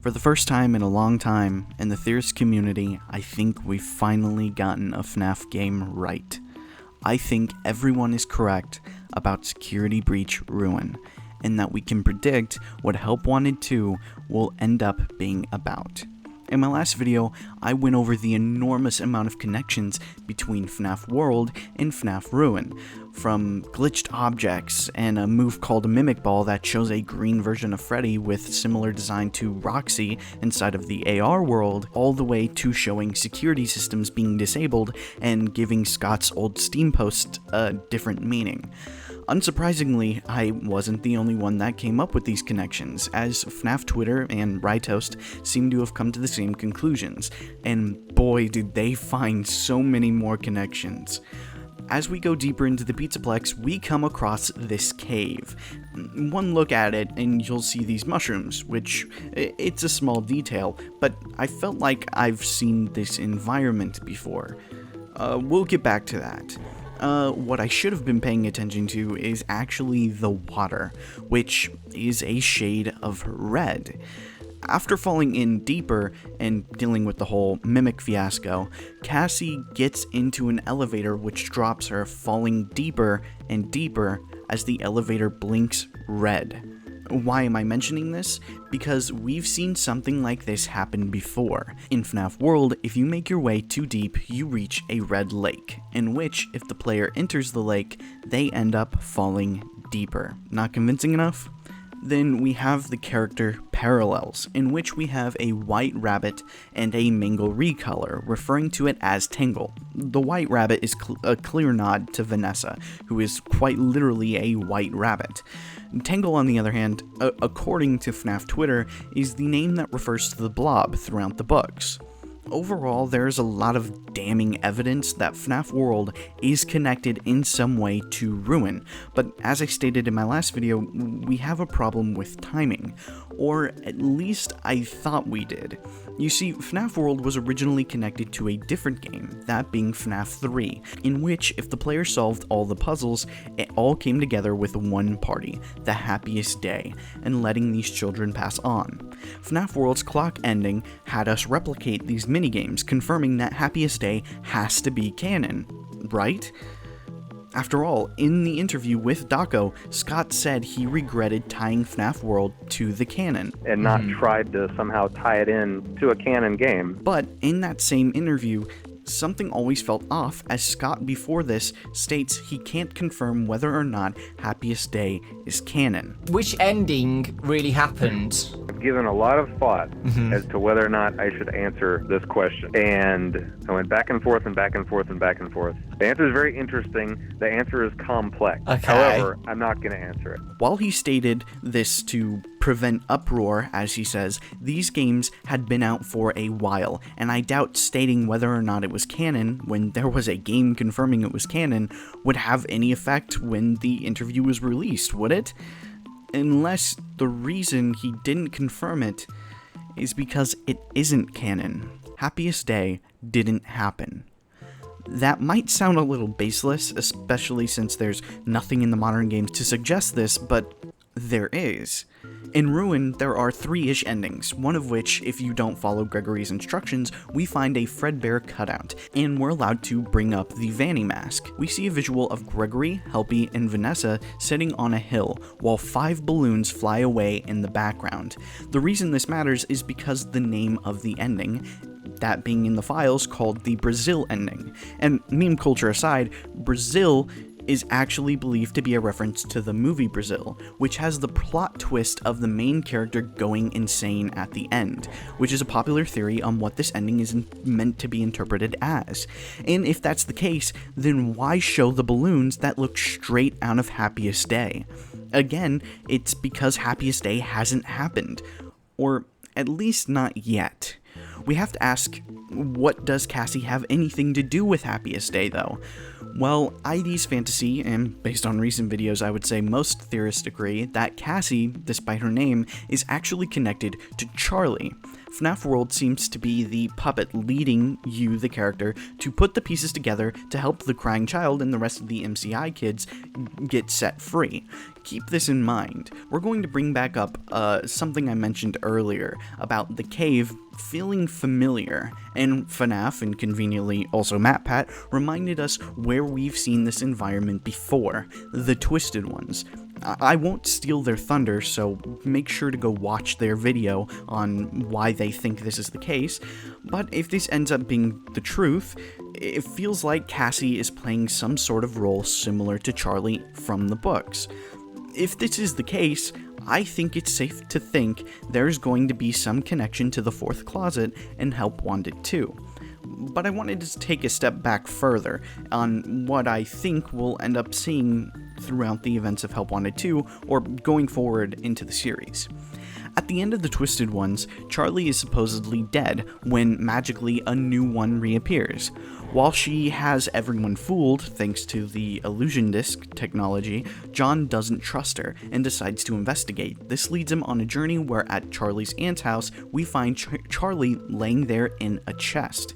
For the first time in a long time, in the theorist community, I think we've finally gotten a FNAF game right. I think everyone is correct about Security Breach Ruin, and that we can predict what Help Wanted 2 will end up being about. In my last video, I went over the enormous amount of connections between FNAF World and FNAF Ruin, from glitched objects and a move called a Mimic Ball that shows a green version of Freddy with similar design to Roxy inside of the AR world, all the way to showing security systems being disabled and giving Scott's old Steam post a different meaning. Unsurprisingly, I wasn't the only one that came up with these connections, as FNAF Twitter and Rytoast seem to have come to the same conclusions, and boy did they find so many more connections. As we go deeper into the Pizzaplex, we come across this cave. One look at it and you'll see these mushrooms, which it's a small detail, but I felt like I've seen this environment before. We'll get back to that. What I should have been paying attention to is actually the water, which is a shade of red. After falling in deeper and dealing with the whole mimic fiasco, Cassie gets into an elevator which drops her, falling deeper and deeper as the elevator blinks red. Why am I mentioning this? Because we've seen something like this happen before. In FNAF World, if you make your way too deep, you reach a red lake, in which, if the player enters the lake, they end up falling deeper. Not convincing enough? Then we have the character parallels, in which we have a white rabbit and a Mingle recolor, referring to it as Tangle. The white rabbit is a clear nod to Vanessa, who is quite literally a white rabbit. Tangle, on the other hand, according to FNAF Twitter, is the name that refers to the blob throughout the books. Overall, there is a lot of damning evidence that FNAF World is connected in some way to Ruin, but as I stated in my last video, we have a problem with timing, or at least I thought we did. You see, FNAF World was originally connected to a different game, that being FNAF 3, in which if the player solved all the puzzles, it all came together with one party, the Happiest Day, and letting these children pass on. FNAF World's clock ending had us replicate these minigames, confirming that Happiest Day has to be canon, right? After all, in the interview with Daco, Scott said he regretted tying FNAF World to the canon. And not tried to somehow tie it in to a canon game. But in that same interview, something always felt off, as Scott before this states he can't confirm whether or not Happiest Day is canon. Which ending really happened? I've given a lot of thought as to whether or not I should answer this question. And I went back and forth and back and forth and back and forth. The answer is very interesting. The answer is complex. Okay. However, I'm not going to answer it. While he stated this to prevent uproar, as he says, these games had been out for a while, and I doubt stating whether or not it was canon when there was a game confirming it was canon would have any effect when the interview was released, would it? Unless the reason he didn't confirm it is because it isn't canon. Happiest Day didn't happen. That might sound a little baseless, especially since there's nothing in the modern games to suggest this, but there is. In Ruin, there are 3-ish endings, one of which, if you don't follow Gregory's instructions, we find a Fredbear cutout, and we're allowed to bring up the Vanny mask. We see a visual of Gregory, Helpy, and Vanessa sitting on a hill, while 5 balloons fly away in the background. The reason this matters is because the name of the ending, that being in the files, called the Brazil ending. And meme culture aside, Brazil is actually believed to be a reference to the movie Brazil, which has the plot twist of the main character going insane at the end, which is a popular theory on what this ending is meant to be interpreted as. And if that's the case, then why show the balloons that look straight out of Happiest Day? Again, it's because Happiest Day hasn't happened, or at least not yet. We have to ask, what does Cassie have anything to do with Happiest Day, though? Well, ID's fantasy, and based on recent videos I would say most theorists agree, that Cassie, despite her name, is actually connected to Charlie. FNAF World seems to be the puppet leading you, the character, to put the pieces together to help the crying child and the rest of the MCI kids get set free. Keep this in mind. We're going to bring back up something I mentioned earlier about the cave feeling familiar, and FNAF, and conveniently also MatPat, reminded us where we've seen this environment before, the Twisted Ones. I won't steal their thunder, so make sure to go watch their video on why they think this is the case, but if this ends up being the truth, it feels like Cassie is playing some sort of role similar to Charlie from the books. If this is the case, I think it's safe to think there's going to be some connection to the fourth closet and Help Wanted 2. But I wanted to take a step back further on what I think we'll end up seeing throughout the events of Help Wanted 2, or going forward into the series. At the end of the Twisted Ones, Charlie is supposedly dead when magically a new one reappears. While she has everyone fooled thanks to the illusion disc technology, John doesn't trust her and decides to investigate. This leads him on a journey where at Charlie's aunt's house, we find Charlie laying there in a chest.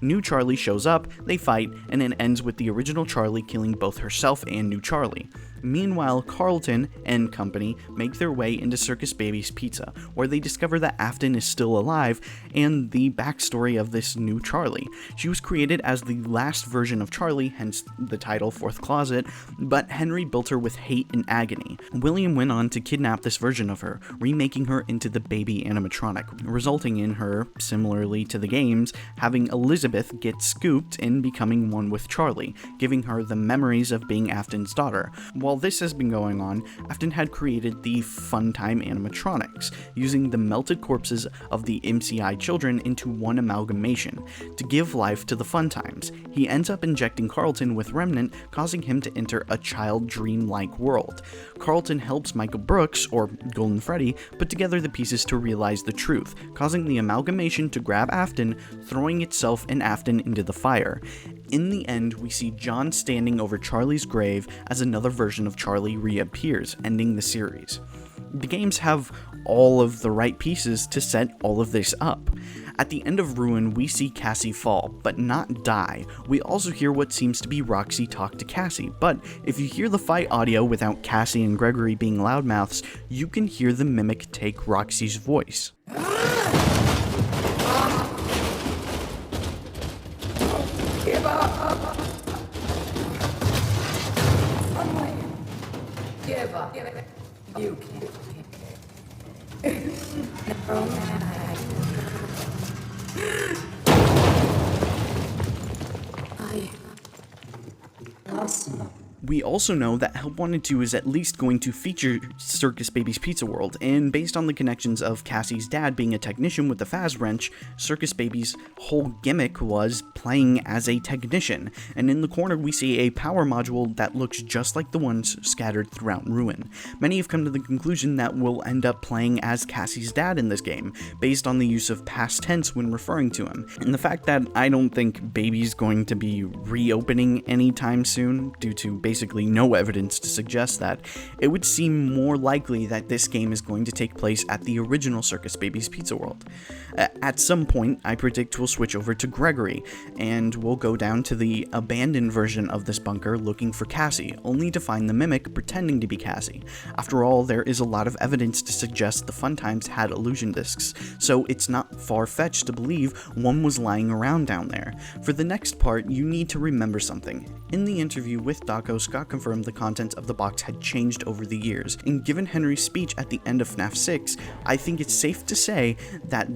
New Charlie shows up, they fight, and it ends with the original Charlie killing both herself and New Charlie. Meanwhile, Carlton and company make their way into Circus Baby's pizza, where they discover that Afton is still alive, and the backstory of this new Charlie. She was created as the last version of Charlie, hence the title Fourth Closet, but Henry built her with hate and agony. William went on to kidnap this version of her, remaking her into the baby animatronic, resulting in her, similarly to the games, having Elizabeth get scooped and becoming one with Charlie, giving her the memories of being Afton's daughter. While this has been going on, Afton had created the Funtime animatronics, using the melted corpses of the MCI children into one amalgamation, to give life to the Funtimes. He ends up injecting Carlton with Remnant, causing him to enter a child dream-like world. Carlton helps Michael Brooks, or Golden Freddy, put together the pieces to realize the truth, causing the amalgamation to grab Afton, throwing itself and Afton into the fire. In the end, we see John standing over Charlie's grave as another version of Charlie reappears, ending the series. The games have all of the right pieces to set all of this up. At the end of Ruin, we see Cassie fall, but not die. We also hear what seems to be Roxy talk to Cassie, but if you hear the fight audio without Cassie and Gregory being loudmouths, you can hear the mimic take Roxy's voice. Give up. Give up. You can't. I lost. We also know that Help Wanted 2 is at least going to feature Circus Baby's Pizza World, and based on the connections of Cassie's dad being a technician with the Faz wrench, Circus Baby's whole gimmick was playing as a technician, and in the corner we see a power module that looks just like the ones scattered throughout Ruin. Many have come to the conclusion that we'll end up playing as Cassie's dad in this game, based on the use of past tense when referring to him, and the fact that I don't think Baby's going to be reopening anytime soon, due to basically no evidence to suggest that, it would seem more likely that this game is going to take place at the original Circus Baby's Pizza World. At some point, I predict we'll switch over to Gregory, and we'll go down to the abandoned version of this bunker looking for Cassie, only to find the mimic pretending to be Cassie. After all, there is a lot of evidence to suggest the Funtimes had illusion discs, so it's not far-fetched to believe one was lying around down there. For the next part, you need to remember something. In the interview with Daco, Scott confirmed the content of the box had changed over the years, and given Henry's speech at the end of FNAF 6, I think it's safe to say that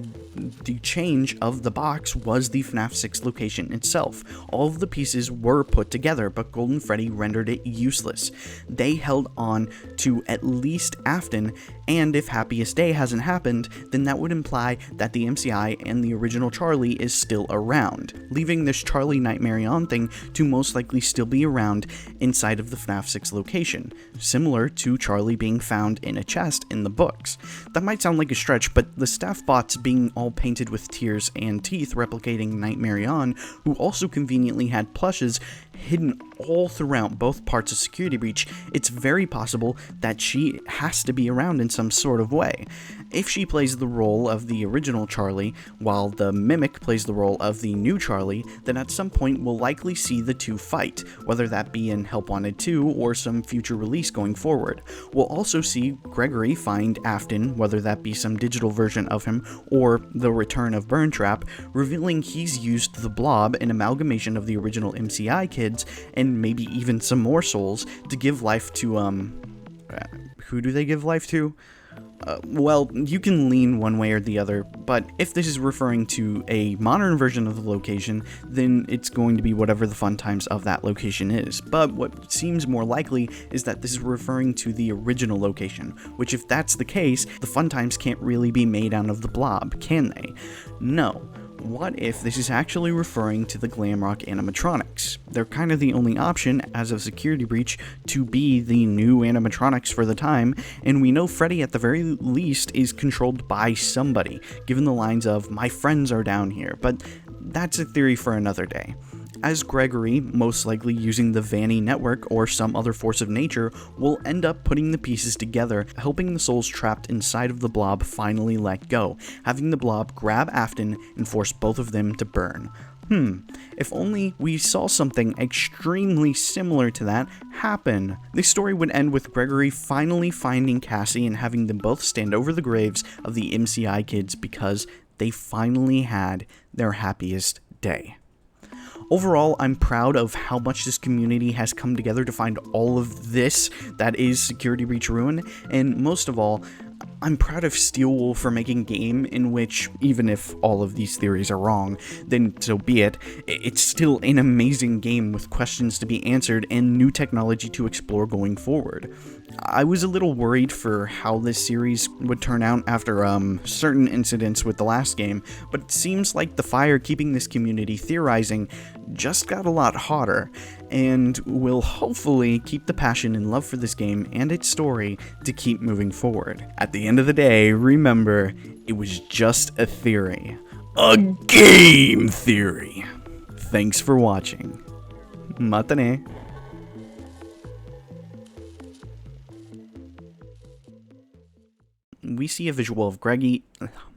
the change of the box was the FNAF 6 location itself. All of the pieces were put together, but Golden Freddy rendered it useless. They held on to at least Afton, and if Happiest Day hasn't happened, then that would imply that the MCI and the original Charlie is still around, leaving this Charlie Nightmare On thing to most likely still be around inside of the FNAF 6 location, similar to Charlie being found in a chest in the books. That might sound like a stretch, but the staff bots being all painted with tears and teeth replicating Nightmare On, who also conveniently had plushes hidden all throughout both parts of Security Breach, it's very possible that she has to be around in some sort of way. If she plays the role of the original Charlie, while the mimic plays the role of the new Charlie, then at some point we'll likely see the two fight, whether that be in Help Wanted 2 or some future release going forward. We'll also see Gregory find Afton, whether that be some digital version of him or the return of Burntrap, revealing he's used the Blob, an amalgamation of the original MCI kids, and maybe even some more souls, to give life to, who do they give life to? Well, you can lean one way or the other, but if this is referring to a modern version of the location, then it's going to be whatever the fun times of that location is. But what seems more likely is that this is referring to the original location, which if that's the case, the fun times can't really be made out of the Blob, can they? No. What if this is actually referring to the Glamrock animatronics? They're kind of the only option, as of Security Breach, to be the new animatronics for the time, and we know Freddy at the very least is controlled by somebody, given the lines of, "My friends are down here," but that's a theory for another day. As Gregory, most likely using the Vanny network or some other force of nature, will end up putting the pieces together, helping the souls trapped inside of the Blob finally let go, having the Blob grab Afton and force both of them to burn. If only we saw something extremely similar to that happen. This story would end with Gregory finally finding Cassie and having them both stand over the graves of the MCI kids because they finally had their happiest day. Overall, I'm proud of how much this community has come together to find all of this that is Security Breach Ruin, and most of all, I'm proud of Steelwool for making a game in which, even if all of these theories are wrong, then so be it, it's still an amazing game with questions to be answered and new technology to explore going forward. I was a little worried for how this series would turn out after certain incidents with the last game, but it seems like the fire keeping this community theorizing just got a lot hotter, and will hopefully keep the passion and love for this game and its story to keep moving forward. At the end of the day, remember, it was just a theory. A game theory! Thanks for watching. Matane. We see a visual of Greggy.